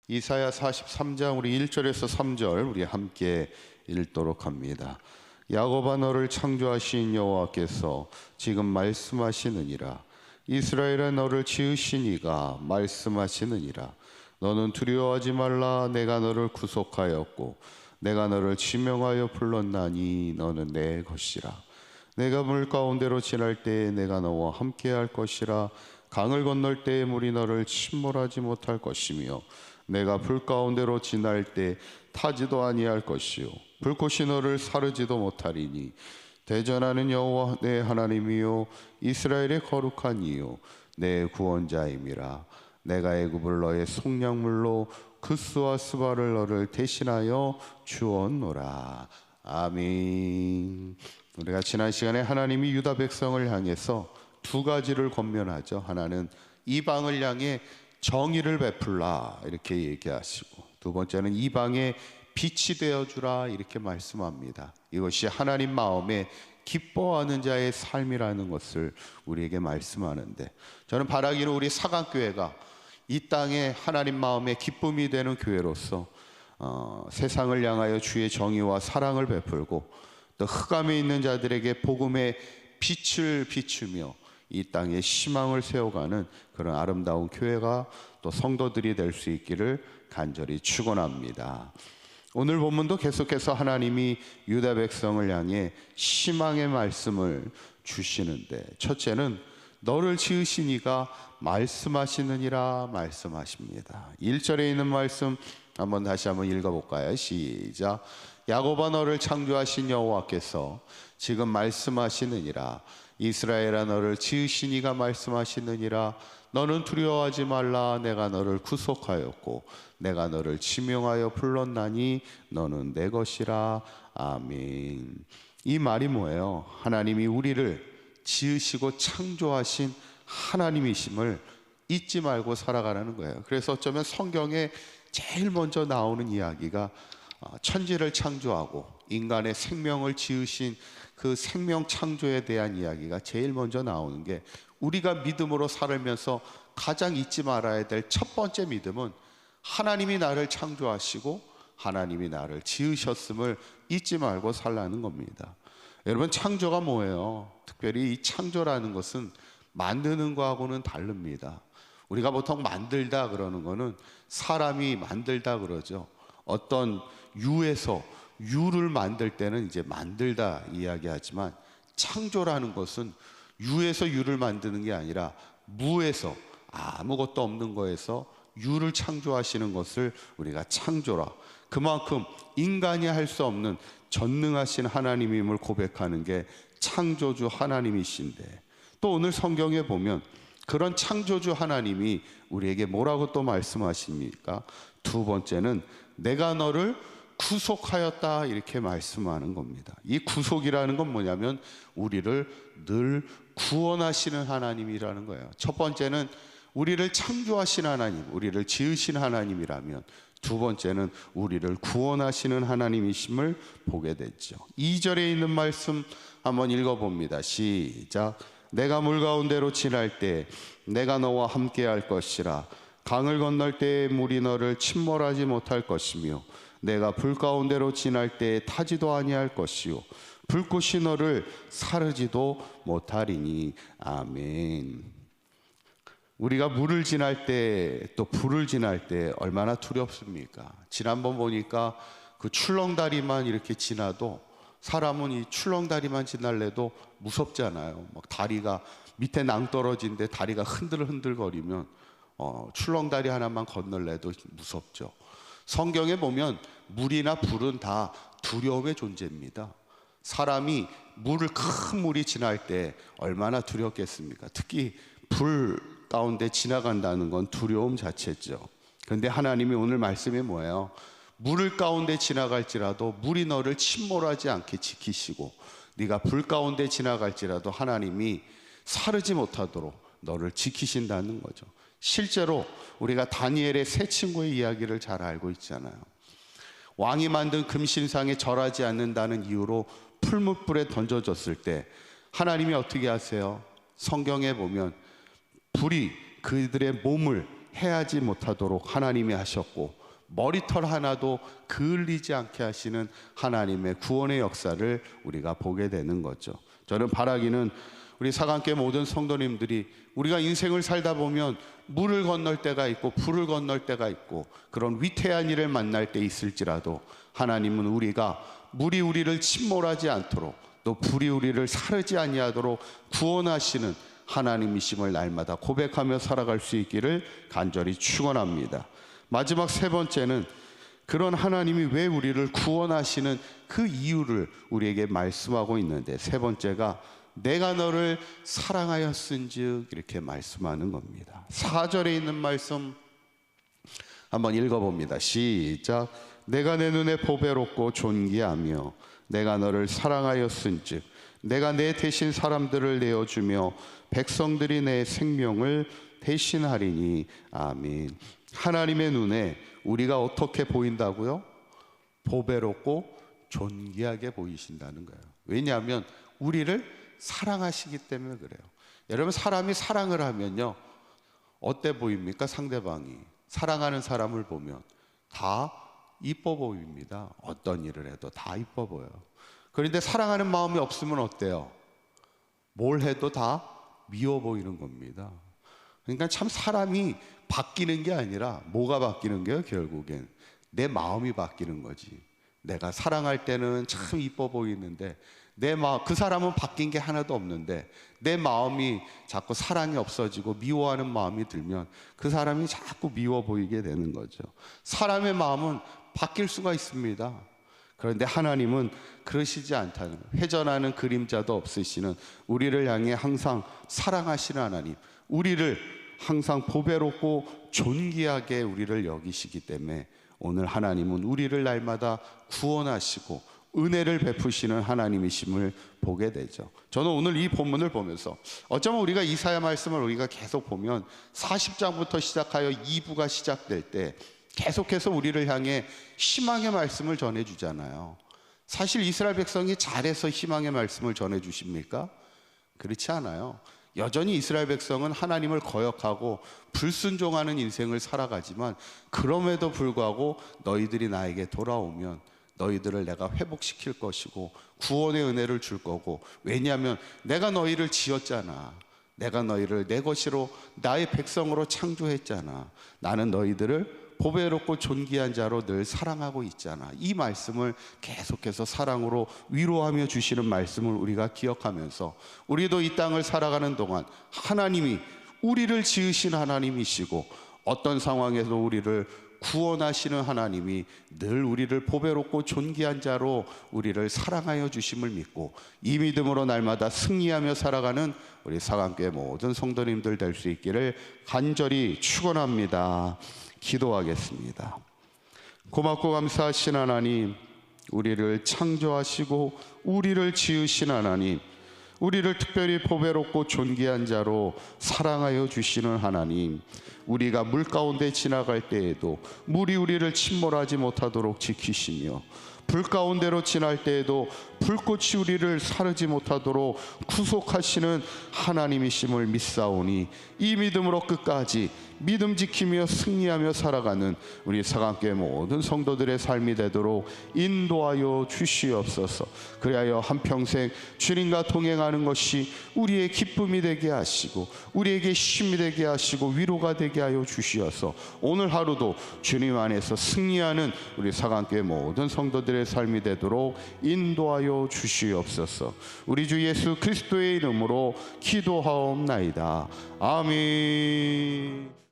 이사야 43장 우리 1절에서 3절 우리 함께 읽도록 합니다. 야곱아, 너를 창조하신 여호와께서 지금 말씀하시느니라. 이스라엘아, 너를 지으신 이가 말씀하시느니라. 너는 두려워하지 말라. 내가 너를 구속하였고 내가 너를 지명하여 불렀나니 너는 내 것이라. 내가 물 가운데로 지날 때에 내가 너와 함께할 것이라. 강을 건널 때에 물이 너를 침몰하지 못할 것이며 내가 불 가운데로 지날 때 타지도 아니할 것이요 불꽃이 너를 사르지도 못하리니 대전하는 여호와 내 하나님이요 이스라엘의 거룩한 이요 내 구원자임이라. 내가 애굽을 너의 속량물로 구스와 스바를 너를 대신하여 주었노라. 아멘. 우리가 지난 시간에 하나님이 유다 백성을 향해서 두 가지를 권면하죠. 하나는 이방을 향해 정의를 베풀라 이렇게 얘기하시고, 두 번째는 이방에 빛이 되어주라 이렇게 말씀합니다. 이것이 하나님 마음에 기뻐하는 자의 삶이라는 것을 우리에게 말씀하는데, 저는 바라기는 우리 사강교회가 이 땅에 하나님 마음에 기쁨이 되는 교회로서 세상을 향하여 주의 정의와 사랑을 베풀고 또 흑암에 있는 자들에게 복음의 빛을 비추며 이 땅에 희망을 세워가는 그런 아름다운 교회가 또 성도들이 될 수 있기를 간절히 축원합니다. 오늘 본문도 계속해서 하나님이 유다 백성을 향해 희망의 말씀을 주시는데, 첫째는 너를 지으신 이가 말씀하시느니라 말씀하십니다. 1절에 있는 말씀 다시 한번 읽어볼까요? 시작. 야곱아, 너를 창조하신 여호와께서 지금 말씀하시느니라. 이스라엘아, 너를 지으신 이가 말씀하시느니라. 너는 두려워하지 말라. 내가 너를 구속하였고 내가 너를 지명하여 불렀나니 너는 내 것이라. 아멘. 이 말이 뭐예요? 하나님이 우리를 지으시고 창조하신 하나님이심을 잊지 말고 살아가라는 거예요. 그래서 어쩌면 성경에 제일 먼저 나오는 이야기가 천지를 창조하고 인간의 생명을 지으신 그 생명 창조에 대한 이야기가 제일 먼저 나오는 게, 우리가 믿음으로 살면서 가장 잊지 말아야 될 첫 번째 믿음은 하나님이 나를 창조하시고 하나님이 나를 지으셨음을 잊지 말고 살라는 겁니다. 여러분, 창조가 뭐예요? 특별히 이 창조라는 것은 만드는 거하고는 다릅니다. 우리가 보통 만들다 그러는 거는 사람이 만들다 그러죠. 어떤 유에서 유를 만들 때는 이제 만들다 이야기하지만, 창조라는 것은 유에서 유를 만드는 게 아니라 무에서, 아무것도 없는 거에서 유를 창조하시는 것을 우리가 창조라. 그만큼 인간이 할 수 없는 전능하신 하나님임을 고백하는 게 창조주 하나님이신데, 또 오늘 성경에 보면 그런 창조주 하나님이 우리에게 뭐라고 또 말씀하십니까? 두 번째는 내가 너를 구속하였다 이렇게 말씀하는 겁니다. 이 구속이라는 건 뭐냐면 우리를 늘 구원하시는 하나님이라는 거예요. 첫 번째는 우리를 창조하신 하나님, 우리를 지으신 하나님이라면, 두 번째는 우리를 구원하시는 하나님이심을 보게 됐죠. 2절에 있는 말씀 한번 읽어봅니다. 시작. 내가 물 가운데로 지날 때 내가 너와 함께 할 것이라. 강을 건널 때에 물이 너를 침몰하지 못할 것이며 내가 불 가운데로 지날 때에 타지도 아니할 것이요 불꽃이 너를 사르지도 못하리니. 아멘. 우리가 물을 지날 때 또 불을 지날 때 얼마나 두렵습니까? 지난번 보니까 그 출렁다리만 이렇게 지나도, 사람은 이 출렁다리만 지날래도 무섭잖아요. 막 다리가 밑에 낭떠러진데 다리가 흔들흔들거리면 출렁다리 하나만 건널래도 무섭죠. 성경에 보면 물이나 불은 다 두려움의 존재입니다. 사람이 큰 물이 지날 때 얼마나 두렵겠습니까? 특히 불 가운데 지나간다는 건 두려움 자체죠. 그런데 하나님이 오늘 말씀이 뭐예요? 물을 가운데 지나갈지라도 물이 너를 침몰하지 않게 지키시고, 네가 불 가운데 지나갈지라도 하나님이 사르지 못하도록 너를 지키신다는 거죠. 실제로 우리가 다니엘의 세 친구의 이야기를 잘 알고 있잖아요. 왕이 만든 금신상에 절하지 않는다는 이유로 풀무불에 던져졌을 때 하나님이 어떻게 하세요? 성경에 보면 불이 그들의 몸을 해하지 못하도록 하나님이 하셨고, 머리털 하나도 그을리지 않게 하시는 하나님의 구원의 역사를 우리가 보게 되는 거죠. 저는 바라기는 우리 사강교회 모든 성도님들이 우리가 인생을 살다 보면 물을 건널 때가 있고 불을 건널 때가 있고 그런 위태한 일을 만날 때 있을지라도 하나님은 우리가 물이 우리를 침몰하지 않도록 또 불이 우리를 사르지 아니하도록 구원하시는 하나님이심을 날마다 고백하며 살아갈 수 있기를 간절히 축원합니다. 마지막 세 번째는 그런 하나님이 왜 우리를 구원하시는 그 이유를 우리에게 말씀하고 있는데, 세 번째가 내가 너를 사랑하였은즉 이렇게 말씀하는 겁니다. 4절에 있는 말씀 한번 읽어봅니다. 시작. 내가 내 눈에 보배롭고 존귀하며 내가 너를 사랑하였은즉 내가 내 대신 사람들을 내어주며 백성들이 내 생명을 대신하리니. 아멘. 하나님의 눈에 우리가 어떻게 보인다고요? 보배롭고 존귀하게 보이신다는 거예요. 왜냐하면 우리를 사랑하시기 때문에 그래요. 여러분, 사람이 사랑을 하면요, 어때 보입니까? 상대방이 사랑하는 사람을 보면 다 이뻐 보입니다. 어떤 일을 해도 다 이뻐 보여요. 그런데 사랑하는 마음이 없으면 어때요? 뭘 해도 다 미워 보이는 겁니다. 그러니까 참 사람이 바뀌는 게 아니라 뭐가 바뀌는 게요? 결국엔 내 마음이 바뀌는 거지. 내가 사랑할 때는 참 이뻐 보이는데 내 마음, 그 사람은 바뀐 게 하나도 없는데 내 마음이 자꾸 사랑이 없어지고 미워하는 마음이 들면 그 사람이 자꾸 미워 보이게 되는 거죠. 사람의 마음은 바뀔 수가 있습니다. 그런데 하나님은 그러시지 않다는, 회전하는 그림자도 없으시는, 우리를 향해 항상 사랑하시는 하나님, 우리를 항상 보배롭고 존귀하게 우리를 여기시기 때문에 오늘 하나님은 우리를 날마다 구원하시고 은혜를 베푸시는 하나님이심을 보게 되죠. 저는 오늘 이 본문을 보면서 어쩌면 우리가 이사야 말씀을 우리가 계속 보면 40장부터 시작하여 2부가 시작될 때 계속해서 우리를 향해 희망의 말씀을 전해주잖아요. 사실 이스라엘 백성이 잘해서 희망의 말씀을 전해주십니까? 그렇지 않아요. 여전히 이스라엘 백성은 하나님을 거역하고 불순종하는 인생을 살아가지만 그럼에도 불구하고 너희들이 나에게 돌아오면 너희들을 내가 회복시킬 것이고 구원의 은혜를 줄 거고, 왜냐하면 내가 너희를 지었잖아. 내가 너희를 내 것으로 나의 백성으로 창조했잖아. 나는 너희들을 보배롭고 존귀한 자로 늘 사랑하고 있잖아. 이 말씀을 계속해서 사랑으로 위로하며 주시는 말씀을 우리가 기억하면서 우리도 이 땅을 살아가는 동안 하나님이 우리를 지으신 하나님이시고 어떤 상황에서 우리를 구원하시는 하나님이 늘 우리를 보배롭고 존귀한 자로 우리를 사랑하여 주심을 믿고 이 믿음으로 날마다 승리하며 살아가는 우리 사강교회 모든 성도님들 될 수 있기를 간절히 축원합니다. 기도하겠습니다. 고맙고 감사하신 하나님, 우리를 창조하시고 우리를 지으신 하나님, 우리를 특별히 보배롭고 존귀한 자로 사랑하여 주시는 하나님, 우리가 물 가운데 지나갈 때에도 물이 우리를 침몰하지 못하도록 지키시며 불 가운데로 지날 때에도 불꽃이 우리를 사르지 못하도록 구속하시는 하나님이심을 믿사오니 이 믿음으로 끝까지 믿음 지키며 승리하며 살아가는 우리 사강교회 모든 성도들의 삶이 되도록 인도하여 주시옵소서. 그리하여 한평생 주님과 동행하는 것이 우리의 기쁨이 되게 하시고 우리에게 힘이 되게 하시고 위로가 되게 하여 주시어서 오늘 하루도 주님 안에서 승리하는 우리 사강교회 모든 성도들의 삶이 되도록 인도하여 주시옵소서. 우리 주 예수 그리스도의 이름으로 기도하옵나이다. 아멘.